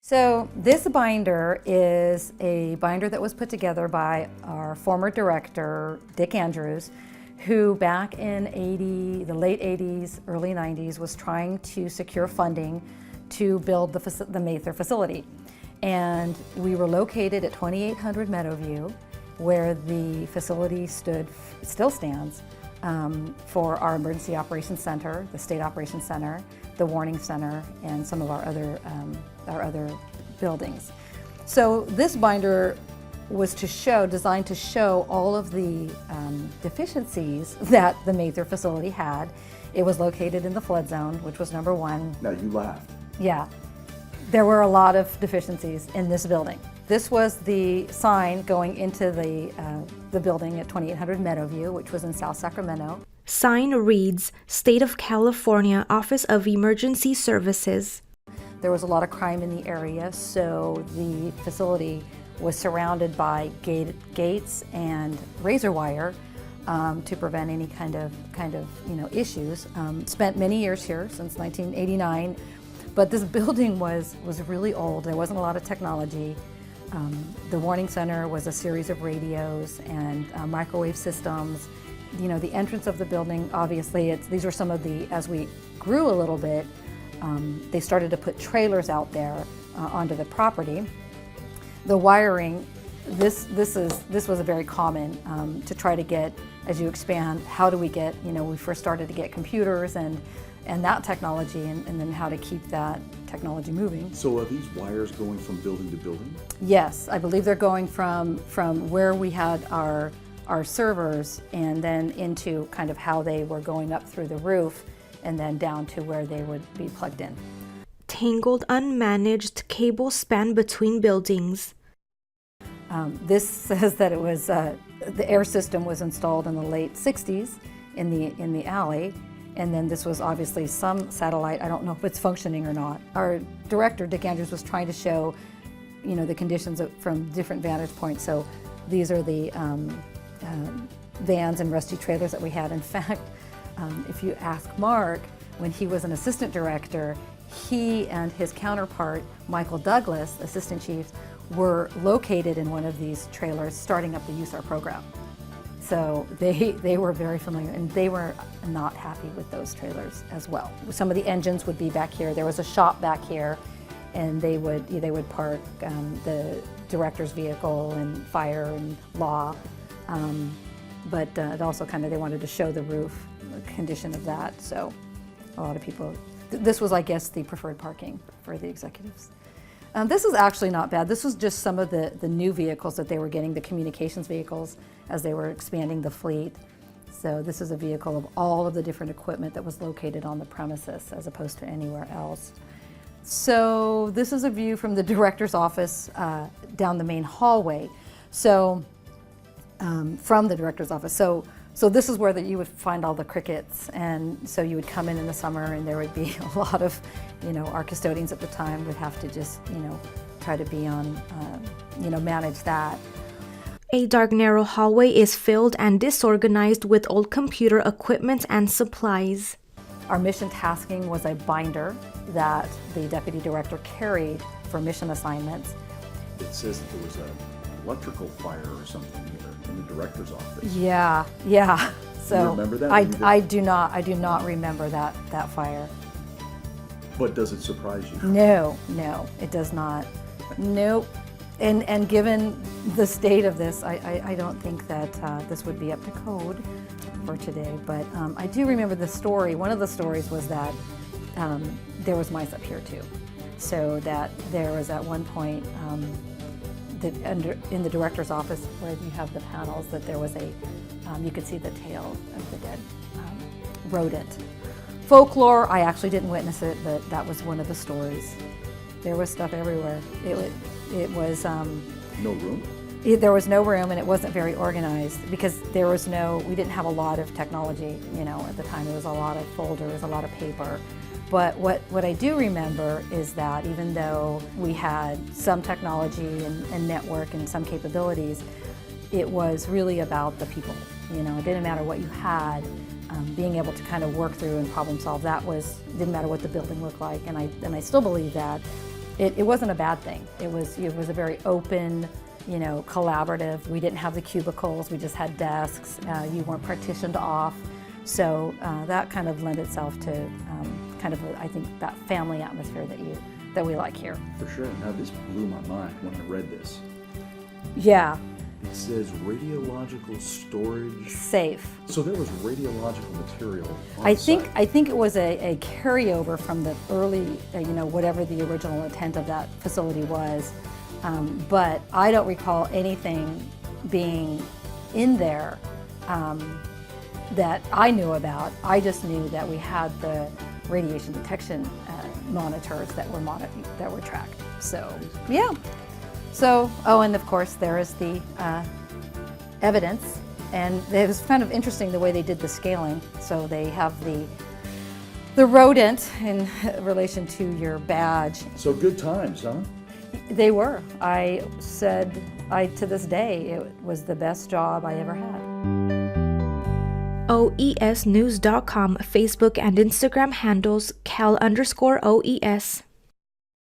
So this binder is a binder that was put together by our former director, Dick Andrews, who back in the late 80s, early 90s was trying to secure funding to build the Mather facility. And we were located at 2800 Meadowview, where the facility still stands for our Emergency Operations Center, the State Operations Center, the Warning Center, and some of our other buildings. So this binder was designed to show all of the deficiencies that the Mather facility had. It was located in the flood zone, which was number one. Now you laughed. Yeah, there were a lot of deficiencies in this building. This was the sign going into the building at 2800 Meadowview, which was in South Sacramento. Sign reads, State of California, Office of Emergency Services. There was a lot of crime in the area, so the facility was surrounded by gates and razor wire to prevent any kind of issues. Spent many years here, since 1989, but this building was really old. There wasn't a lot of technology. The Warning Center was a series of radios and microwave systems. You know, the entrance of the building, obviously, these were some of as we grew a little bit, they started to put trailers out there onto the property. The wiring, this was a very common to try to get, as you expand, how do we get, we first started to get computers and that technology and then how to keep that technology moving. So are these wires going from building to building? Yes, I believe they're going from where we had our servers and then into kind of how they were going up through the roof and then down to where they would be plugged in. Tangled, unmanaged cable span between buildings. This says that it was the air system was installed in the late 60s in the alley, and then this was obviously some satellite. I don't know if it's functioning or not. Our director, Dick Andrews, was trying to show, the conditions from different vantage points. So these are the vans and rusty trailers that we had. In fact, if you ask Mark, when he was an assistant director, he and his counterpart, Michael Douglas, assistant chief, were located in one of these trailers starting up the USAR program. So they were very familiar, and they were not happy with those trailers as well. Some of the engines would be back here. There was a shop back here, and they would park the director's vehicle and fire and law. But it also they wanted to show the roof, the condition of that. So a lot of people, this was, I guess, the preferred parking for the executives. This is actually not bad. This was just some of the new vehicles that they were getting, the communications vehicles, as they were expanding the fleet. So this is a vehicle of all of the different equipment that was located on the premises as opposed to anywhere else. So this is a view from the director's office down the main hallway. So from the director's office. So this is where you would find all the crickets, and so you would come in the summer and there would be a lot of, our custodians at the time would have to just, try to be on, manage that. A dark, narrow hallway is filled and disorganized with old computer equipment and supplies. Our mission tasking was a binder that the deputy director carried for mission assignments. It says that there was an electrical fire or something here in the director's office. Yeah. So you remember that? I do not remember that fire. But does it surprise you? No, it does not. Nope. And given the state of this, I don't think that this would be up to code for today. But I do remember the story. One of the stories was that there was mice up here too. So that there was at one point in the director's office where you have the panels, that there was you could see the tail of the dead rodent. Folklore, I actually didn't witness it, but that was one of the stories. There was stuff everywhere. It was no room? There was no room, and it wasn't very organized because we didn't have a lot of technology, at the time. There was a lot of folders, a lot of paper. But what I do remember is that even though we had some technology and network and some capabilities, it was really about the people. It didn't matter what you had. Being able to kind of work through and problem solve, didn't matter what the building looked like. And I still believe that it wasn't a bad thing. It was a very open, collaborative. We didn't have the cubicles, we just had desks. You weren't partitioned off. So that kind of lent itself to I think, that family atmosphere that we like here. For sure. Now this blew my mind when I read this. Yeah. It says radiological storage. Safe. So there was radiological material on I site. think it was a carryover from the early, whatever the original intent of that facility was. But I don't recall anything being in there that I knew about. I just knew that we had the radiation detection monitors that were tracked. So yeah. So and of course there is the evidence, and it was kind of interesting the way they did the scaling. So they have the rodent in relation to your badge. So good times, huh? They were. To this day, it was the best job I ever had. OESnews.com Facebook and Instagram handles Cal_OES.